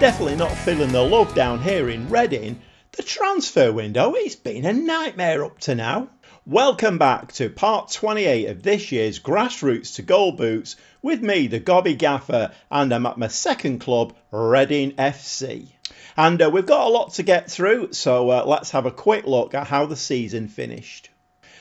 definitely not feeling the love down here in Reading. The transfer window, it's been a nightmare up to now. Welcome back to part 28 of this year's Grassroots to Goal Boots with me, the Gobby Gaffer, and I'm at my second club, Reading FC. And we've got a lot to get through, so let's have a quick look at how the season finished.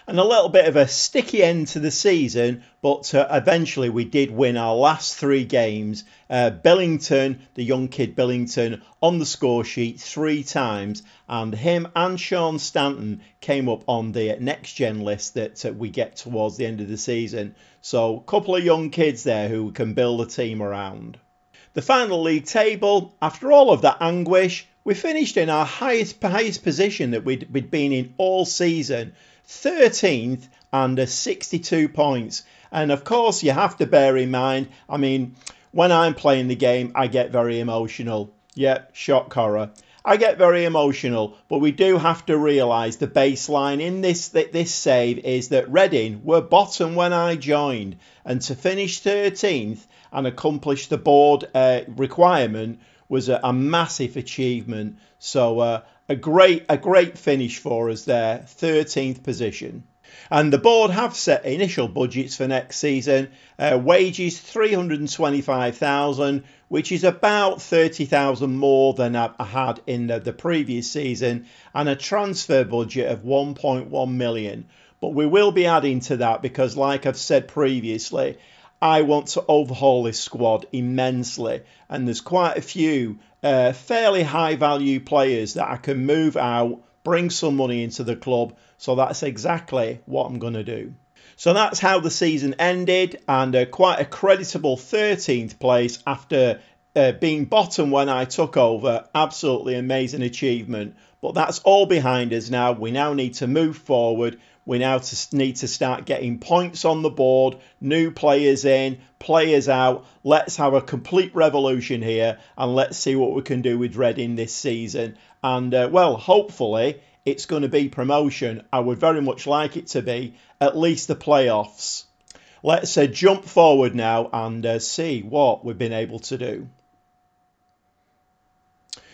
And a little bit of a sticky end to the season, but eventually we did win our last 3 games. Billington, the young kid Billington, on the score sheet 3 times, and him and Sean Stanton came up on the next gen list that we get towards the end of the season. So a couple of young kids there who can build a team around. The final league table, after all of that anguish, we finished in our highest position that we'd been in all season. 13th and 62 points. And of course you have to bear in mind, I mean, when I'm playing the game I get very emotional. Yeah, shock horror. I get very emotional, but we do have to realise the baseline in this save is that Reading were bottom when I joined, and to finish 13th and accomplish the board requirement was a massive achievement. So a great finish for us there, 13th position. And the board have set initial budgets for next season. Wages 325,000, which is about 30,000 more than I had in the previous season, and a transfer budget of 1.1 million. But we will be adding to that because, like I've said previously, I want to overhaul this squad immensely, and there's quite a few fairly high value players that I can move out, bring some money into the club, so that's exactly what I'm going to do. So that's how the season ended, and quite a creditable 13th place after being bottom when I took over. Absolutely amazing achievement, but that's all behind us now. We now need to move forward. We now need to start getting points on the board, new players in, players out. Let's have a complete revolution here, and let's see what we can do with Reading this season. And well, hopefully it's going to be promotion. I would very much like it to be at least the playoffs. Let's jump forward now and see what we've been able to do.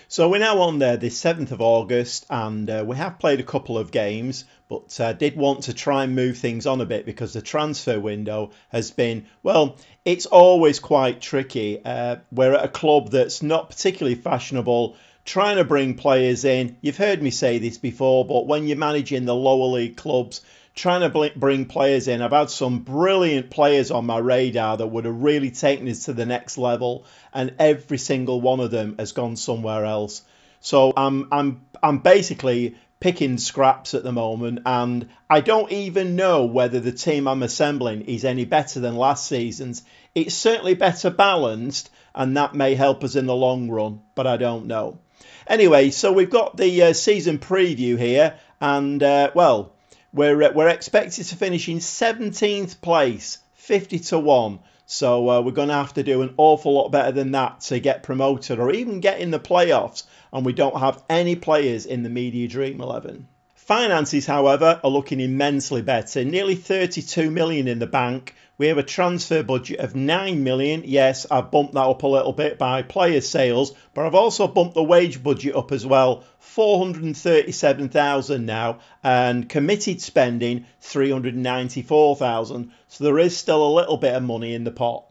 So we're now on the 7th of August, and we have played a couple of games, but I did want to try and move things on a bit because the transfer window has been, well, it's always quite tricky. We're at a club that's not particularly fashionable, trying to bring players in. You've heard me say this before, but when you're managing the lower league clubs, trying to bring players in, I've had some brilliant players on my radar that would have really taken us to the next level, and every single one of them has gone somewhere else. So I'm basically picking scraps at the moment, and I don't even know whether the team I'm assembling is any better than last season's. It's certainly better balanced, and that may help us in the long run, but I don't know. Anyway, so we've got the season preview here, and well, we're expected to finish in 17th place, 50-1. So we're going to have to do an awful lot better than that to get promoted or even get in the playoffs. And we don't have any players in the Media Dream 11. Finances, however, are looking immensely better. Nearly 32 million in the bank. We have a transfer budget of 9 million. Yes, I've bumped that up a little bit by player sales, but I've also bumped the wage budget up as well. 437,000 now, and committed spending 394,000. So there is still a little bit of money in the pot.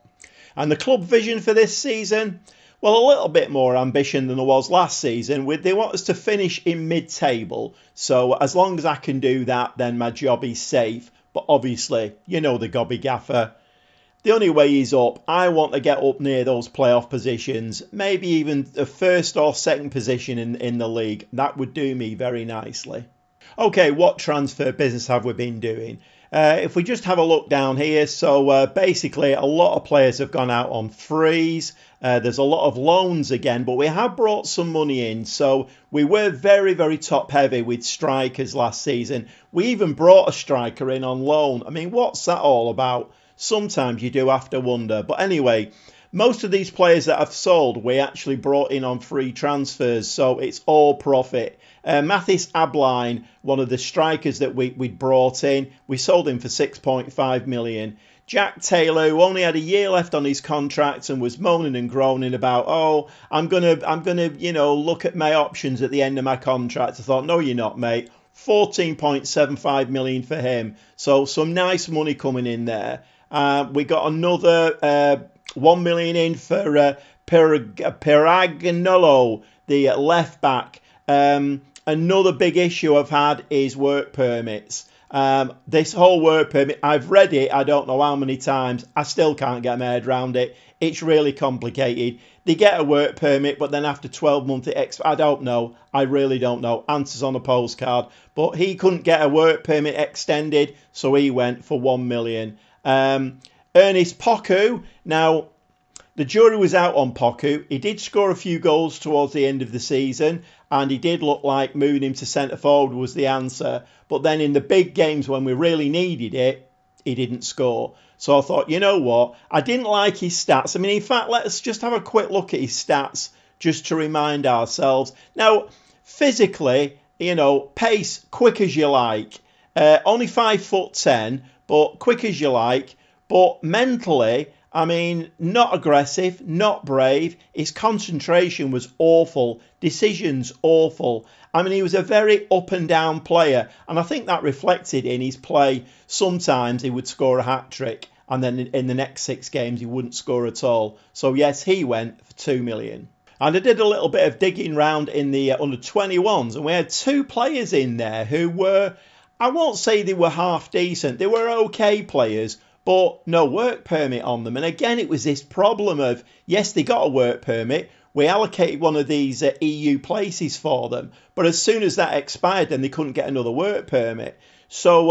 And the club vision for this season, well, a little bit more ambition than there was last season. They want us to finish in mid-table. So as long as I can do that, then my job is safe. But obviously, you know the Gobby Gaffer. The only way is up. I want to get up near those playoff positions. Maybe even the first or second position in the league. That would do me very nicely. Okay, what transfer business have we been doing? If we just have a look down here, so basically a lot of players have gone out on frees. There's a lot of loans again, but we have brought some money in. So we were very, very top heavy with strikers last season. We even brought a striker in on loan. I mean, what's that all about? Sometimes you do have to wonder. But anyway, most of these players that I've sold, we actually brought in on free transfers, so it's all profit. Mathis Abline, one of the strikers that we'd brought in, we sold him for 6.5 million. Jack Taylor, who only had a year left on his contract and was moaning and groaning about, oh, I'm gonna, look at my options at the end of my contract. I thought, no, you're not, mate. 14.75 million for him. So some nice money coming in there. We got another 1 million in for Peragnolo, the left back. Another big issue I've had is work permits. This whole work permit, I've read it, I don't know how many times. I still can't get my head around it. It's really complicated. They get a work permit, but then after 12 months it expires. I don't know. I really don't know. Answers on a postcard. But he couldn't get a work permit extended, so he went for 1 million. Ernest Poku. Now, the jury was out on Poku. He did score a few goals towards the end of the season, and he did look like moving him to centre forward was the answer. But then in the big games when we really needed it, he didn't score. So I thought, you know what? I didn't like his stats. I mean, in fact, let's just have a quick look at his stats just to remind ourselves. Now, physically, pace, quick as you like. Only 5'10", but quick as you like. But mentally, I mean, not aggressive, not brave. His concentration was awful. Decisions awful. I mean, he was a very up and down player. And I think that reflected in his play. Sometimes he would score a hat-trick. And then in the next 6 games, he wouldn't score at all. So, yes, he went for 2 million. And I did a little bit of digging round in the under-21s. And we had 2 players in there who were, I won't say they were half decent. They were okay players, but no work permit on them. And again, it was this problem of, yes, they got a work permit. We allocated one of these EU places for them. But as soon as that expired, then they couldn't get another work permit. So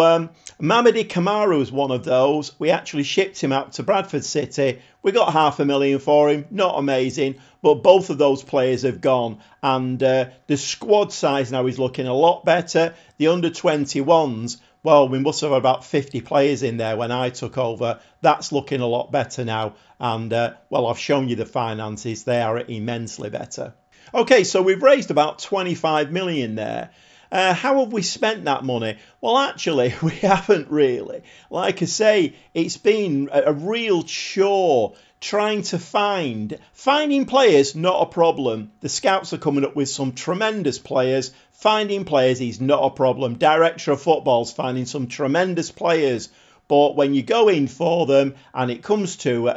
Mamadi Kamara was one of those. We actually shipped him out to Bradford City. We got $500,000 for him. Not amazing. But both of those players have gone. And the squad size now is looking a lot better. The under-21s, well, we must have about 50 players in there when I took over. That's looking a lot better now. And, well, I've shown you the finances. They are immensely better. OK, so we've raised about 25 million there. How have we spent that money? Well, actually, we haven't really. Like I say, it's been a real chore trying to finding players, not a problem. The scouts are coming up with some tremendous players. Finding players is not a problem. Director of football's finding some tremendous players. But when you go in for them and it comes to,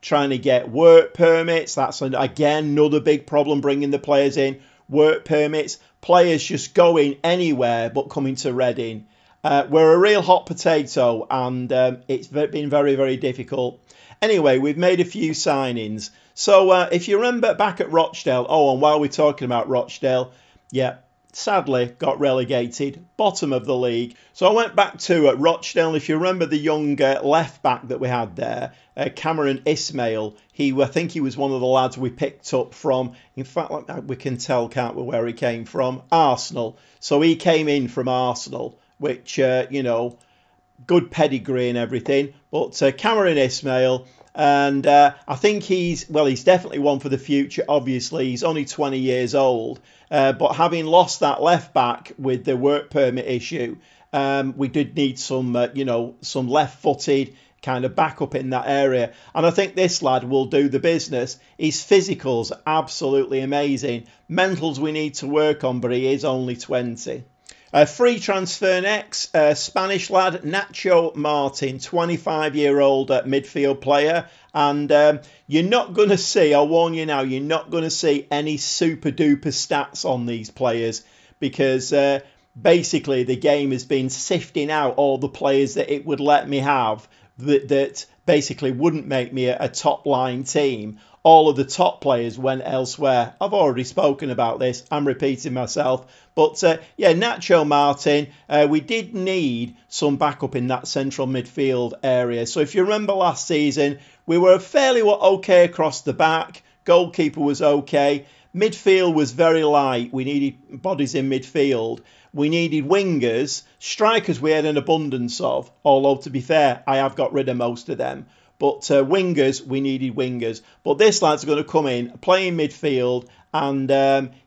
trying to get work permits, that's, again, another big problem bringing the players in. Work permits, players just going anywhere but coming to Reading. We're a real hot potato and it's been very, very difficult. Anyway, we've made a few signings. So if you remember back at Rochdale, and while we're talking about Rochdale, yeah, sadly got relegated, bottom of the league. So I went back to Rochdale. If you remember the young left back that we had there, Cameron Ismail, I think he was one of the lads we picked up from, in fact, we can tell, can't we, where he came from? Arsenal. So he came in from Arsenal, which, good pedigree and everything. But Cameron Ismail, and I think he's definitely one for the future, obviously. He's only 20 years old. But having lost that left back with the work permit issue, we did need some left-footed kind of backup in that area. And I think this lad will do the business. His physical's absolutely amazing. Mentals we need to work on, but he is only 20. Free transfer next, Spanish lad Nacho Martin, 25-year-old midfield player. And you're not going to see, I'll warn you now, you're not going to see any super duper stats on these players because basically the game has been sifting out all the players that it would let me have that basically wouldn't make me a top line team. All of the top players went elsewhere. I've already spoken about this. I'm repeating myself. But Nacho Martin, we did need some backup in that central midfield area. So if you remember last season, we were fairly okay across the back. Goalkeeper was okay. Midfield was very light. We needed bodies in midfield. We needed wingers. Strikers we had an abundance of. Although, to be fair, I have got rid of most of them. But wingers, we needed wingers. But this lad's going to come in, play in midfield, and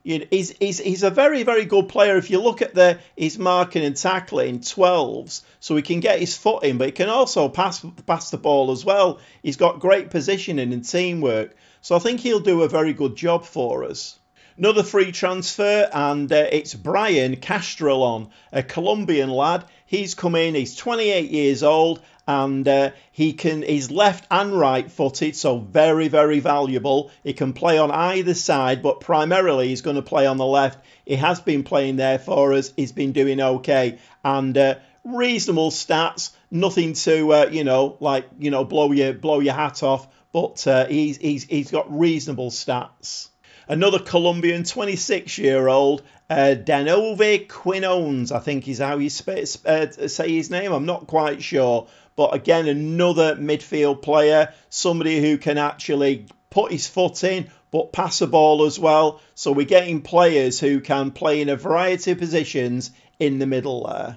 he's a very, very good player. If you look at his marking and tackling, 12s, so he can get his foot in, but he can also pass the ball as well. He's got great positioning and teamwork. So I think he'll do a very good job for us. Another free transfer, and it's Brian Castrillon, a Colombian lad. He's come in, he's 28 years old, and he's left and right footed, so very, very valuable. He can play on either side, but primarily he's going to play on the left. He has been playing there for us. He's been doing okay, and reasonable stats. Nothing to blow your hat off, but he's got reasonable stats. Another Colombian, 26-year-old, Danove Quinones, I think is how you say his name. I'm not quite sure. But again, another midfield player, somebody who can actually put his foot in, but pass the ball as well. So we're getting players who can play in a variety of positions in the middle there.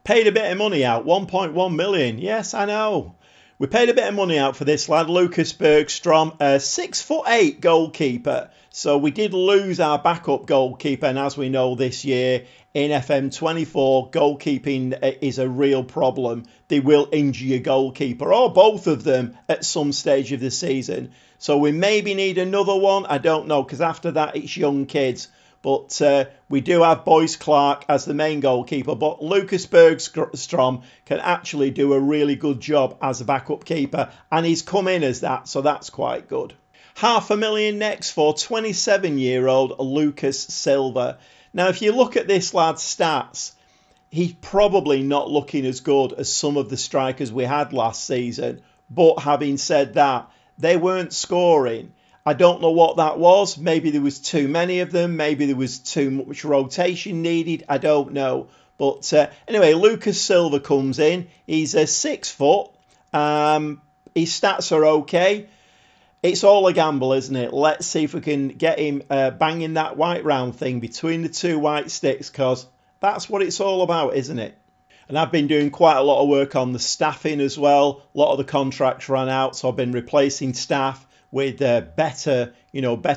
Paid a bit of money out, 1.1 million. Yes, I know. We paid a bit of money out for this lad, Lucas Bergstrom, a 6'8" goalkeeper. So we did lose our backup goalkeeper, and as we know this year in FM24, goalkeeping is a real problem. They will injure your goalkeeper, or both of them, at some stage of the season. So we maybe need another one. I don't know, because after that it's young kids. But we do have Boyce Clark as the main goalkeeper. But Lucas Bergstrom can actually do a really good job as a backup keeper. And he's come in as that, so that's quite good. $500,000 next for 27-year-old Lucas Silva. Now, if you look at this lad's stats, he's probably not looking as good as some of the strikers we had last season. But having said that, they weren't scoring. I don't know what that was. Maybe there was too many of them. Maybe there was too much rotation needed. I don't know. But anyway, Lucas Silva comes in. He's 6 foot. His stats are okay. It's all a gamble, isn't it? Let's see if we can get him banging that white round thing between the two white sticks, because that's what it's all about, isn't it? And I've been doing quite a lot of work on the staffing as well. A lot of the contracts ran out, so I've been replacing staff with better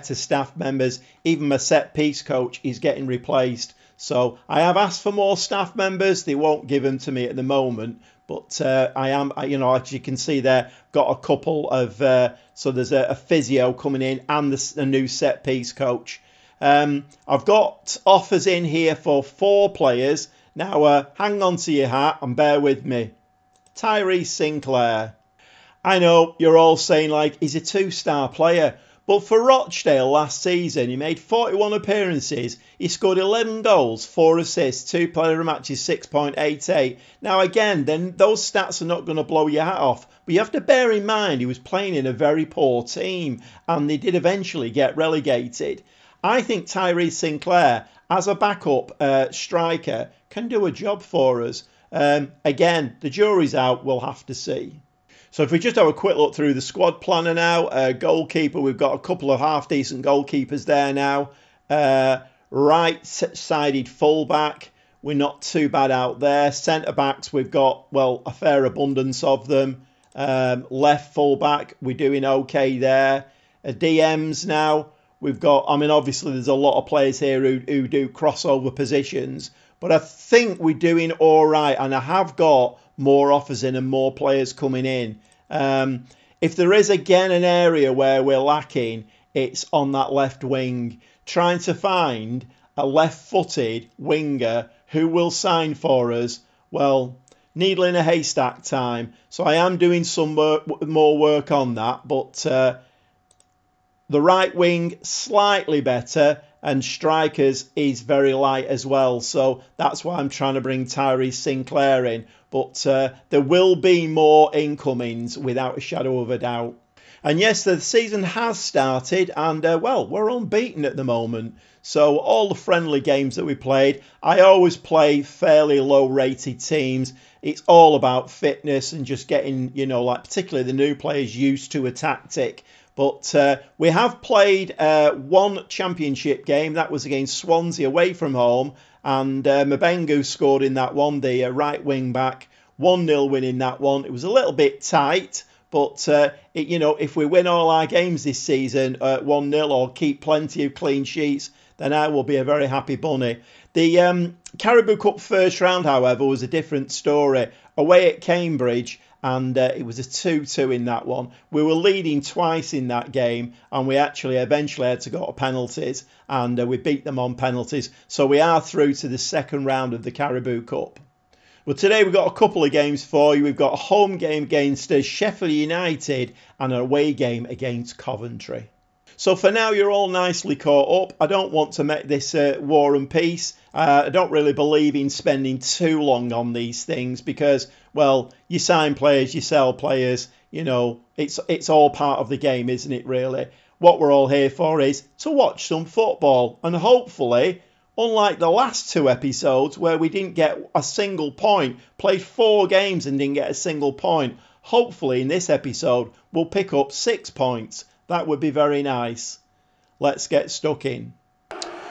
staff members. Even my set piece coach is getting replaced. So I have asked for more staff members. They won't give them to me at the moment. But I am, as you can see there, got a couple of, so there's a physio coming in and a new set piece coach. I've got offers in here for 4 players. Now, hang on to your hat and bear with me. Tyrese Sinclair. I know you're all saying, he's a 2-star player. But for Rochdale last season, he made 41 appearances. He scored 11 goals, 4 assists, 2 player of the matches, 6.88. Now, again, then those stats are not going to blow your hat off. But you have to bear in mind he was playing in a very poor team, and they did eventually get relegated. I think Tyrese Sinclair, as a backup striker, can do a job for us. Again, the jury's out. We'll have to see. So if we just have a quick look through the squad planner now, goalkeeper, we've got a couple of half-decent goalkeepers there now. Right-sided fullback, we're not too bad out there. Centre-backs, we've got, a fair abundance of them. Left fullback, we're doing okay there. DMs now, we've got, obviously there's a lot of players here who do crossover positions. But I think we're doing all right, and I have got more offers in and more players coming in. If there is again an area where we're lacking, it's on that left wing. Trying to find a left-footed winger who will sign for us, needle in a haystack time. So I am doing some more work on that, but the right wing slightly better, and strikers is very light as well. So that's why I'm trying to bring Tyrese Sinclair in. But there will be more incomings without a shadow of a doubt. And yes, the season has started, and we're unbeaten at the moment. So all the friendly games that we played, I always play fairly low-rated teams. It's all about fitness and just getting, particularly the new players used to a tactic. But we have played one championship game. That was against Swansea away from home. And Mabengu scored in that one, the right wing back. 1-0 win in that one. It was a little bit tight, But, if we win all our games this season 1-0 or keep plenty of clean sheets, then I will be a very happy bunny. The Caribou Cup first round, however, was a different story. Away at Cambridge, and it was a 2-2 in that one. We were leading twice in that game, and we actually eventually had to go to penalties, and we beat them on penalties. So we are through to the second round of the Caribou Cup. Well, today we've got a couple of games for you. We've got a home game against Sheffield United and an away game against Coventry. So for now, you're all nicely caught up. I don't want to make this war and peace. I don't really believe in spending too long on these things because, well, you sign players, you sell players. It's all part of the game, isn't it, really? What we're all here for is to watch some football. And hopefully, unlike the last two episodes where we didn't get a single point, played 4 games and didn't get a single point, hopefully in this episode we'll pick up 6 points. That would be very nice. Let's get stuck in.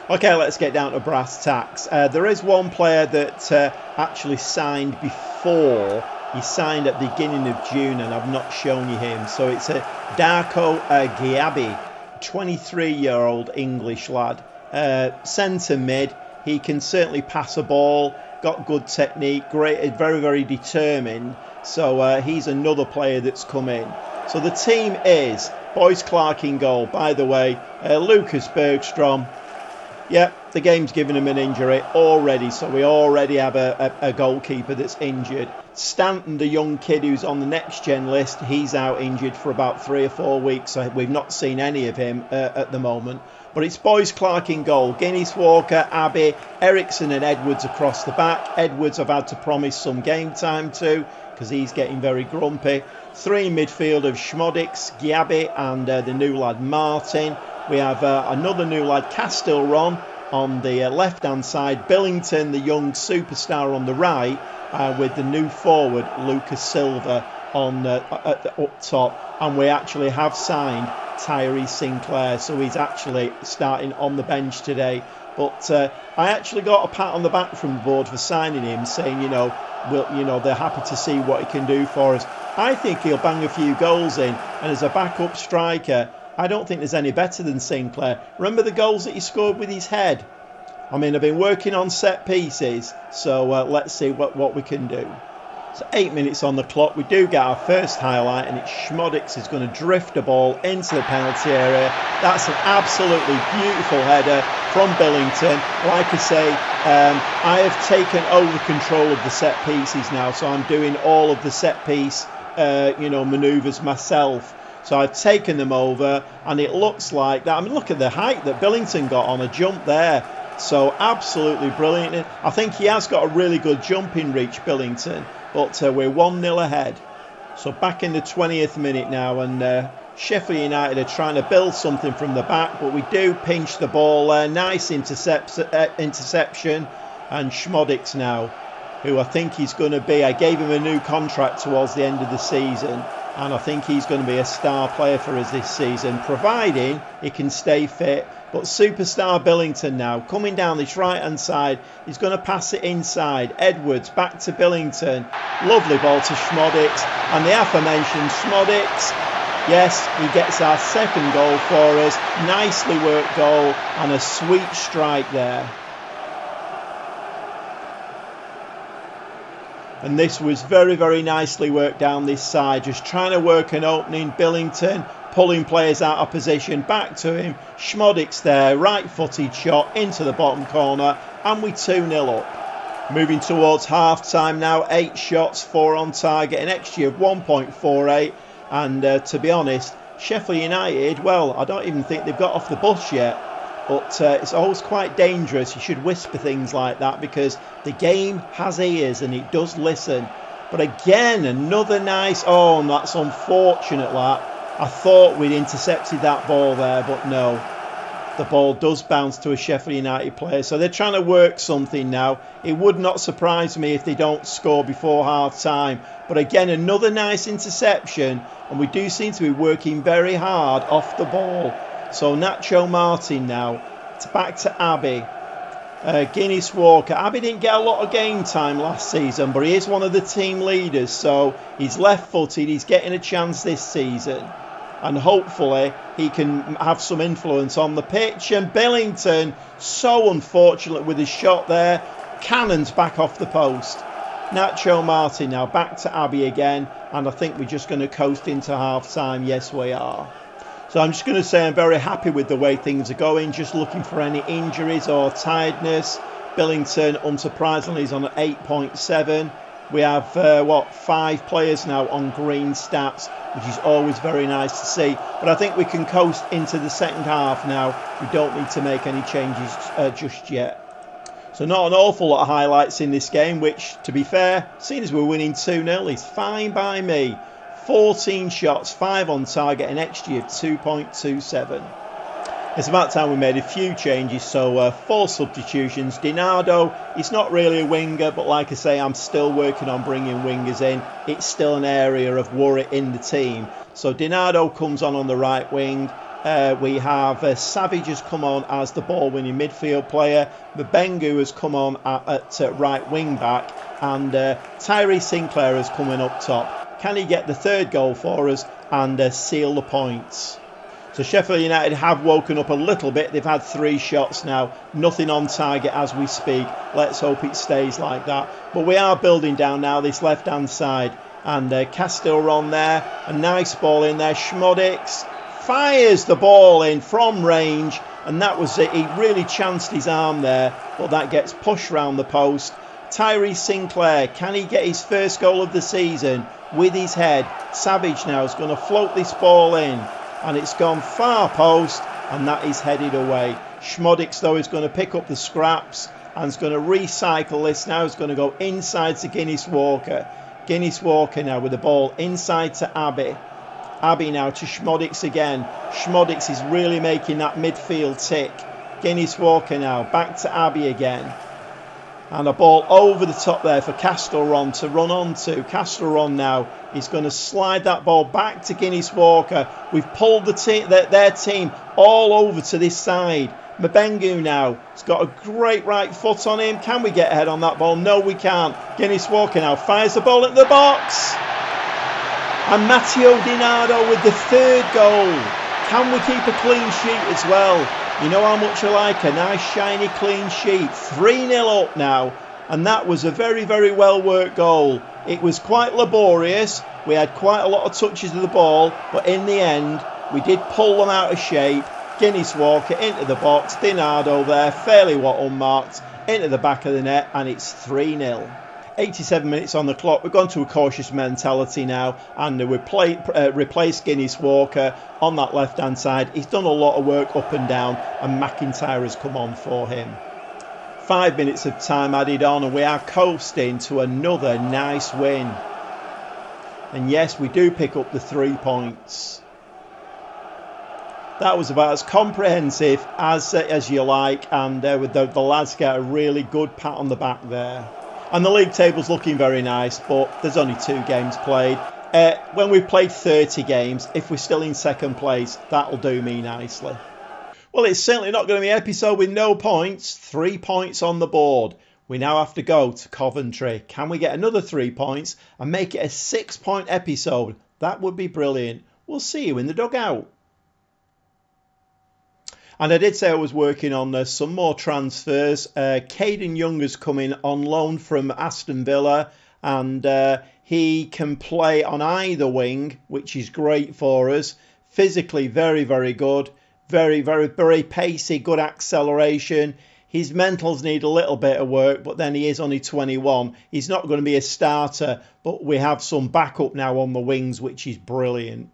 Okay, let's get down to brass tacks. There is one player that actually signed before. He signed at the beginning of June and I've not shown you him. So it's a Darko Giabi, 23-year-old English lad. Centre mid. He can certainly pass a ball, got good technique, great, very, very determined. So he's another player that's come in. So the team is Boyce Clark in goal. By the way, Lucas Bergstrom. Yep, the game's given him an injury already, so we already have a goalkeeper that's injured. Stanton, the young kid who's on the next gen list, he's out injured for about 3 or 4 weeks, so we've not seen any of him at the moment. But it's Boyce Clark in goal, Guinness, Walker, Abbey, Ericsson and Edwards across the back. Edwards I've had to promise some game time to because he's getting very grumpy. 3 in midfield of Schmodix, Giabi and the new lad Martin. We have another new lad, Castilron, on the left-hand side. Billington, the young superstar, on the right, with the new forward, Lucas Silva, on up top. And we actually have signed Tyree Sinclair, so he's actually starting on the bench today. But I actually got a pat on the back from the board for signing him, saying, they're happy to see what he can do for us. I think he'll bang a few goals in, and as a backup striker, I don't think there's any better than Sinclair. Remember the goals that he scored with his head? I mean, I've been working on set pieces, so let's see what we can do. So 8 minutes on the clock. We do get our first highlight, and it's Schmodix is going to drift the ball into the penalty area. That's an absolutely beautiful header from Billington. Like I say, I have taken over control of the set pieces now, so I'm doing all of the set piece, manoeuvres myself. So I've taken them over, and it looks like that. I mean, look at the height that Billington got on a jump there. So absolutely brilliant. I think he has got a really good jumping reach, Billington. But we're 1-0 ahead. So back in the 20th minute now, and Sheffield United are trying to build something from the back, but we do pinch the ball there. Nice interception. And Schmodix now, who I think he's going to be. I gave him a new contract towards the end of the season, and I think he's going to be a star player for us this season, providing he can stay fit. But superstar Billington now, coming down this right-hand side, he's going to pass it inside. Edwards, back to Billington. Lovely ball to Schmodix, and the aforementioned Schmodix. Yes, he gets our second goal for us. Nicely worked goal, and a sweet strike there. And this was very, very nicely worked down this side. Just trying to work an opening. Billington pulling players out of position. Back to him. Schmodix there. Right-footed shot into the bottom corner. And we 2-0 up. Moving towards half-time now. 8 shots, 4 on target. An XG of 1.48. And to be honest, Sheffield United, well, I don't even think they've got off the bus yet. But it's always quite dangerous. You should whisper things like that because the game has ears and it does listen. But again, another nice... Oh, and that's unfortunate, that. I thought we'd intercepted that ball there, but no. The ball does bounce to a Sheffield United player. So they're trying to work something now. It would not surprise me if they don't score before half-time. But again, another nice interception. And we do seem to be working very hard off the ball. So Nacho Martin now, it's back to Abbey. Guinness Walker. Abby didn't get a lot of game time last season, but he is one of the team leaders, so he's left-footed. He's getting a chance this season, and hopefully he can have some influence on the pitch. And Billington, so unfortunate with his shot there, cannons back off the post. Nacho Martin now back to Abby again, and I think we're just going to coast into half-time. Yes, we are. So I'm just going to say I'm very happy with the way things are going. Just looking for any injuries or tiredness. Billington, unsurprisingly, is on an 8.7. We have, 5 players now on green stats, which is always very nice to see. But I think we can coast into the second half now. We don't need to make any changes just yet. So not an awful lot of highlights in this game, which, to be fair, seeing as we're winning 2-0, is fine by me. 14 shots, 5 on target, an XG of 2.27. It's about time we made a few changes, so 4 substitutions. Dinardo, he's not really a winger, but like I say, I'm still working on bringing wingers in. It's still an area of worry in the team. So Dinardo comes on the right wing. We have Savage has come on as the ball-winning midfield player. Mabengu has come on at right wing back, and Tyree Sinclair is coming up top. Can he get the third goal for us and seal the points? So Sheffield United have woken up a little bit. They've had 3 shots now. Nothing on target as we speak. Let's hope it stays like that. But we are building down now this left-hand side. And Castilron there. A nice ball in there. Schmodix fires the ball in from range. And that was it. He really chanced his arm there. But that gets pushed round the post. Tyree Sinclair, can he get his first goal of the season with his head? Savage now is going to float this ball in, and it's gone far post, and that is headed away. Schmodix though is going to pick up the scraps and is going to recycle this now. He's going to go inside to Guinness Walker. Guinness Walker now with the ball inside to Abbey. Abbey now to Schmodix again. Schmodix is really making that midfield tick. Guinness Walker now back to Abbey again. And a ball over the top there for Castelron to run onto. Castelron now is going to slide that ball back to Guinness Walker. We've pulled their team all over to this side. Mabengu now has got a great right foot on him. Can we get ahead on that ball? No, we can't. Guinness Walker now fires the ball at the box. And Matteo Dinardo with the third goal. Can we keep a clean sheet as well? You know how much I like a nice shiny clean sheet. 3-0 up now, and that was a very, very well worked goal. It was quite laborious. We had quite a lot of touches of the ball, but in the end we did pull them out of shape. Guinness Walker into the box, Dinardo there, fairly unmarked, into the back of the net, and it's 3-0. 87 minutes on the clock. We've gone to a cautious mentality now, and we've replaced Guinness Walker on that left-hand side. He's done a lot of work up and down, and McIntyre has come on for him. 5 minutes of time added on, and we are coasting to another nice win. And yes, we do pick up the 3 points. That was about as comprehensive as you like, and with the lads get a really good pat on the back there. And the league table's looking very nice, but there's only 2 games played. When we've played 30 games, if we're still in second place, that'll do me nicely. Well, it's certainly not going to be an episode with no points. 3 points on the board. We now have to go to Coventry. Can we get another 3 points and make it a 6-point episode? That would be brilliant. We'll see you in the dugout. And I did say I was working on some more transfers. Caden Young has come in on loan from Aston Villa, and he can play on either wing, which is great for us. Physically very, very good. Very, very, very pacey, good acceleration. His mentals need a little bit of work, but then he is only 21. He's not going to be a starter, but we have some backup now on the wings, which is brilliant.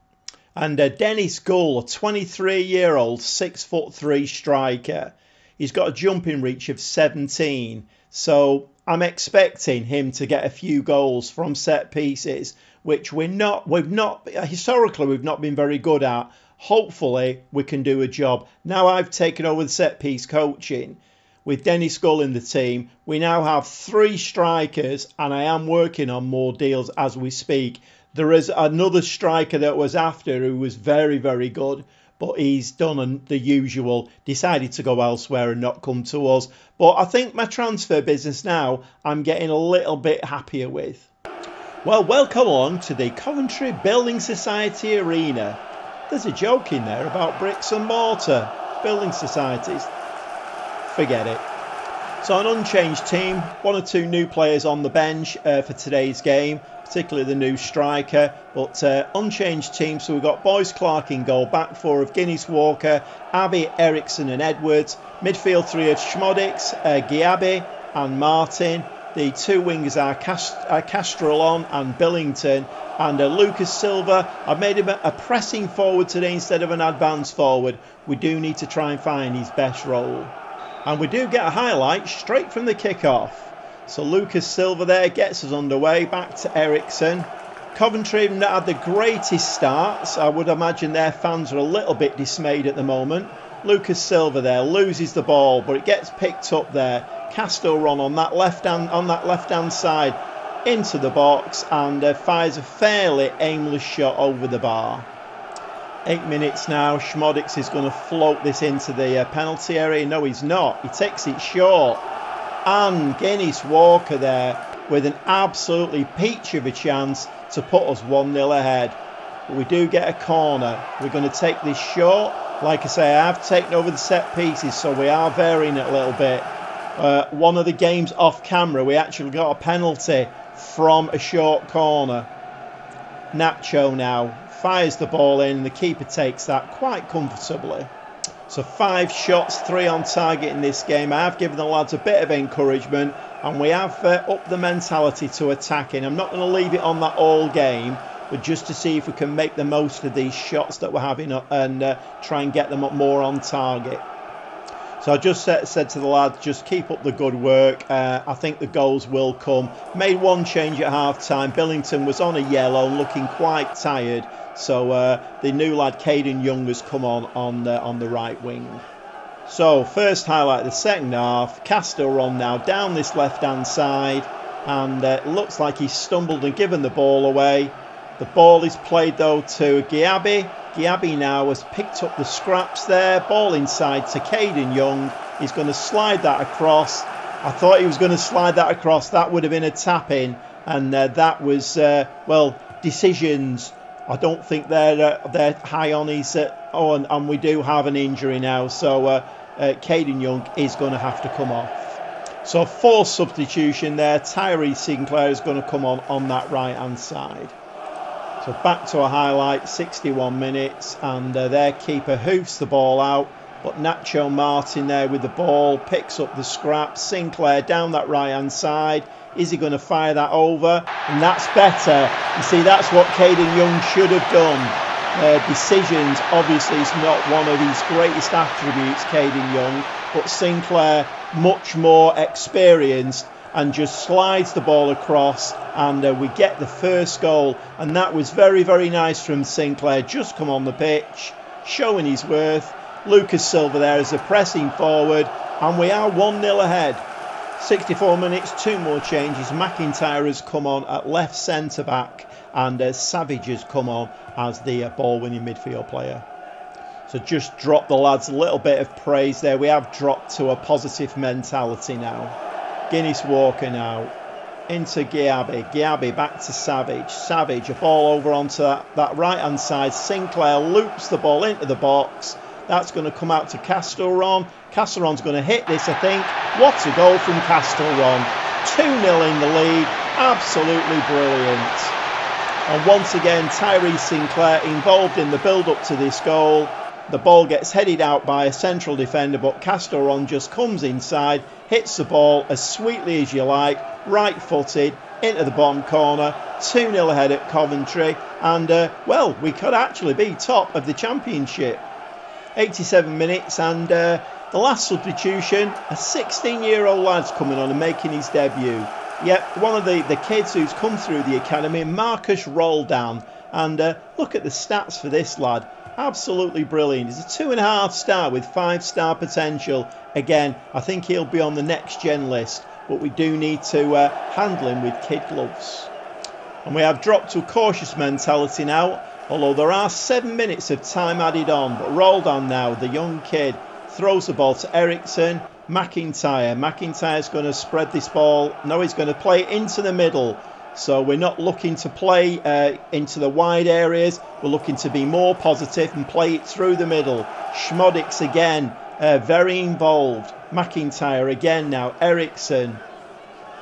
And Dennis Gull, a 23-year-old, 6'3" striker. He's got a jumping reach of 17. So I'm expecting him to get a few goals from set pieces, which we've not been very good at. Hopefully we can do a job. Now I've taken over the set piece coaching with Dennis Gull in the team. We now have 3 strikers, and I am working on more deals as we speak. There is another striker that was after who was very, very good, but he's done the usual, decided to go elsewhere and not come to us. But I think my transfer business now, I'm getting a little bit happier with. Well, welcome along to the Coventry Building Society Arena. There's a joke in there about bricks and mortar, building societies. Forget it. So an unchanged team, 1 or 2 new players on the bench for today's game, particularly the new striker, but unchanged team. So we've got Boyce Clark in goal, back 4 of Guinness, Walker, Abbey, Eriksson and Edwards, midfield 3 of Schmodix, Giabi and Martin. The 2 wingers are Castrolon and Billington, and Lucas Silva. I've made him a pressing forward today instead of an advanced forward. We do need to try and find his best role. And we do get a highlight straight from the kick-off. So Lucas Silva there gets us underway, back to Eriksson. Coventry have not had the greatest starts. I would imagine their fans are a little bit dismayed at the moment. Lucas Silva there loses the ball, but it gets picked up there. Castellron on that left hand side into the box and fires a fairly aimless shot over the bar. 8 minutes now. Schmodix is going to float this into the penalty area. No, he's not. He takes it short. And Guinness Walker there with an absolutely peach of a chance to put us 1-0 ahead. But we do get a corner. We're going to take this short. Like I say, I have taken over the set pieces, so we are varying it a little bit. One of the games off camera, we actually got a penalty from a short corner. Nacho now fires the ball in, the keeper takes that quite comfortably. So 5 shots, 3 on target in this game. I have given the lads a bit of encouragement, and we have upped the mentality to attacking. I'm not going to leave it on that all game, but just to see if we can make the most of these shots that we're having and try and get them up more on target. So I just said to the lads, just keep up the good work. I think the goals will come. Made 1 change at half-time. Billington was on a yellow, looking quite tired. So the new lad, Caden Young, has come on the right wing. So first highlight of the second half. Castellron now down this left-hand side. And it looks like he's stumbled and given the ball away. The ball is played, though, to Giabi. Giabi now has picked up the scraps there. Ball inside to Caden Young. He's going to slide that across. I thought he was going to slide that across. That would have been a tap-in. And that was, well, decisions. I don't think they're high on his... and we do have an injury now. So Caden Young is going to have to come off. So 4 substitution there. Tyree Sinclair is going to come on that right-hand side. So back to a highlight, 61 minutes, and their keeper hoofs the ball out, but Nacho Martin there with the ball, picks up the scrap. Sinclair down that right-hand side. Is he going to fire that over? And that's better. You see, that's what Caden Young should have done. Decisions, obviously, is not one of his greatest attributes, Caden Young, but Sinclair, much more experienced, and just slides the ball across, and we get the first goal. And that was very, very nice from Sinclair. Just come on the pitch, showing his worth. Lucas Silva there as a pressing forward, and we are 1-0 ahead. 64 minutes, 2 more changes. McIntyre has come on at left centre-back, and Savage has come on as the ball-winning midfield player. So just drop the lads a little bit of praise there. We have dropped to a positive mentality now. Guinness Walker now into Giabi. Giabi back to Savage. Savage, a ball over onto that right-hand side. Sinclair loops the ball into the box. That's going to come out to Castellron. Castellron's going to hit this, I think. What a goal from Castellron. 2-0 in the lead. Absolutely brilliant. And once again, Tyree Sinclair involved in the build-up to this goal. The ball gets headed out by a central defender, but Castellron just comes inside, hits the ball as sweetly as you like, right-footed, into the bottom corner. 2-0 ahead at Coventry, and, well, we could actually be top of the championship. 87 minutes, and the last substitution, a 16-year-old lad's coming on and making his debut. Yep, one of the kids who's come through the academy, Marcus Roldan, and look at the stats for this lad. Absolutely brilliant. He's a 2.5 star with 5-star potential. Again, I think he'll be on the next gen list, but we do need to handle him with kid gloves. And we have dropped to a cautious mentality now. Although there are 7 minutes of time added on. But Roldan now, the young kid, throws the ball to Eriksson. McIntyre's going to spread this ball. No, he's going to play it into the middle. So we're not looking to play into the wide areas. We're looking to be more positive and play it through the middle. Schmodix again, very involved. McIntyre again now. Eriksson.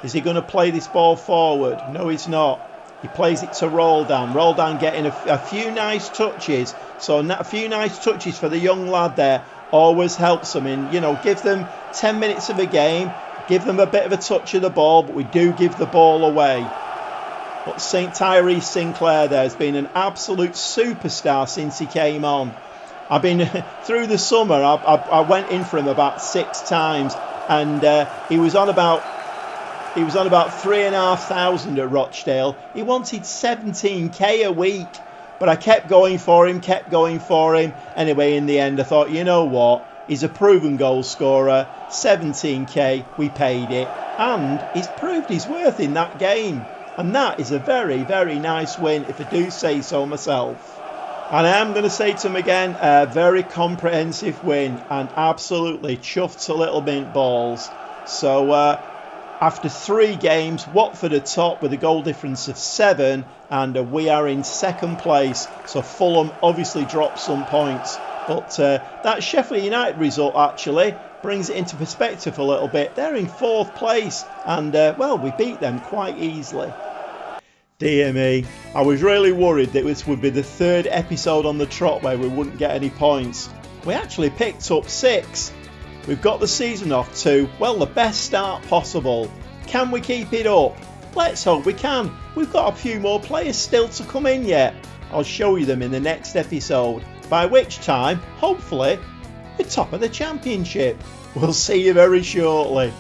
Is he going to play this ball forward? No, he's not. He plays it to Roldan. Roldan getting a few nice touches. So a few nice touches for the young lad there always helps them. And, you know, give them 10 minutes of a game. Give them a bit of a touch of the ball. But we do give the ball away. But Tyrese Sinclair there has been an absolute superstar since he came on. I've been through the summer. I went in for him about 6 times, and he was on about 3,500 at Rochdale. He wanted 17k a week, but I kept going for him. Anyway, in the end, I thought, you know what? He's a proven goal scorer. 17k, we paid it, and he's proved his worth in that game. And that is a very, very nice win, if I do say so myself. And I am going to say to him again, a very comprehensive win and absolutely chuffed to little mint balls. So after 3 games, Watford are top with a goal difference of 7, and we are in 2nd place. So Fulham obviously dropped some points. But that Sheffield United result actually brings it into perspective a little bit. They're in 4th place, and well, we beat them quite easily. Dear me, I was really worried that this would be the 3rd episode on the trot where we wouldn't get any points. We actually picked up 6. We've got the season off to, well, the best start possible. Can we keep it up? Let's hope we can. We've got a few more players still to come in yet. I'll show you them in the next episode, by which time, hopefully, we're top of the championship. We'll see you very shortly.